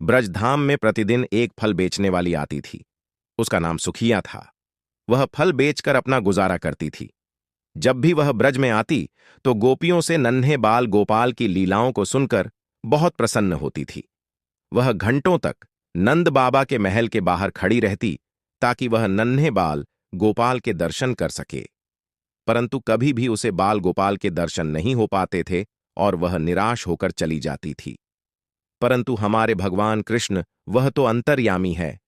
ब्रजधाम में प्रतिदिन एक फल बेचने वाली आती थी। उसका नाम सुखिया था। वह फल बेचकर अपना गुजारा करती थी। जब भी वह ब्रज में आती तो गोपियों से नन्हे बाल गोपाल की लीलाओं को सुनकर बहुत प्रसन्न होती थी। वह घंटों तक नंद बाबा के महल के बाहर खड़ी रहती ताकि वह नन्हे बाल गोपाल के दर्शन कर सके, परंतु कभी भी उसे बाल गोपाल के दर्शन नहीं हो पाते थे और वह निराश होकर चली जाती थी। परंतु हमारे भगवान कृष्ण वह तो अंतर्यामी है।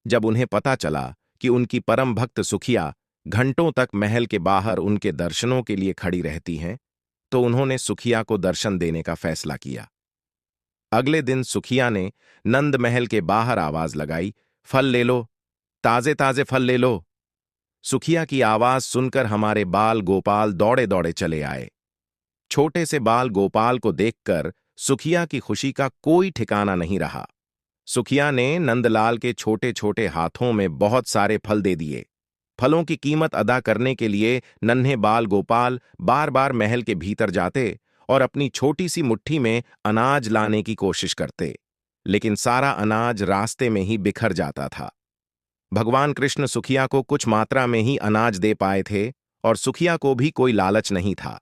जब उन्हें पता चला कि उनकी परम भक्त सुखिया घंटों तक महल के बाहर उनके दर्शनों के लिए खड़ी रहती हैं, तो उन्होंने सुखिया को दर्शन देने का फैसला किया। अगले दिन सुखिया ने नंद महल के बाहर आवाज लगाई, फल ले लो, ताजे ताजे फल ले लो। सुखिया की आवाज सुनकर हमारे बाल गोपाल दौड़े दौड़े चले आए। छोटे से बाल गोपाल को देखकर सुखिया की खुशी का कोई ठिकाना नहीं रहा। सुखिया ने नंदलाल के छोटे छोटे हाथों में बहुत सारे फल दे दिए। फलों की कीमत अदा करने के लिए नन्हे बाल गोपाल बार बार महल के भीतर जाते और अपनी छोटी सी मुट्ठी में अनाज लाने की कोशिश करते, लेकिन सारा अनाज रास्ते में ही बिखर जाता था। भगवान कृष्ण सुखिया को कुछ मात्रा में ही अनाज दे पाए थे और सुखिया को भी कोई लालच नहीं था।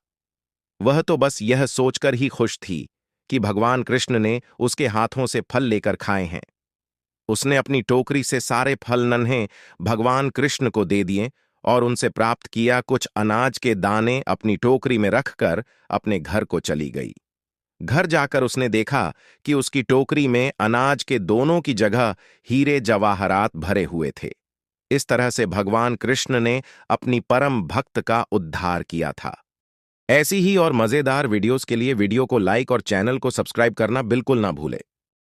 वह तो बस यह सोचकर ही खुश थी कि भगवान कृष्ण ने उसके हाथों से फल लेकर खाए हैं। उसने अपनी टोकरी से सारे फल नन्हे भगवान कृष्ण को दे दिए और उनसे प्राप्त किया कुछ अनाज के दाने अपनी टोकरी में रखकर अपने घर को चली गई। घर जाकर उसने देखा कि उसकी टोकरी में अनाज के दोनों की जगह हीरे जवाहरात भरे हुए थे। इस तरह से भगवान कृष्ण ने अपनी परम भक्त का उद्धार किया था। ऐसी ही और मजेदार वीडियोस के लिए वीडियो को लाइक और चैनल को सब्सक्राइब करना बिल्कुल ना भूले।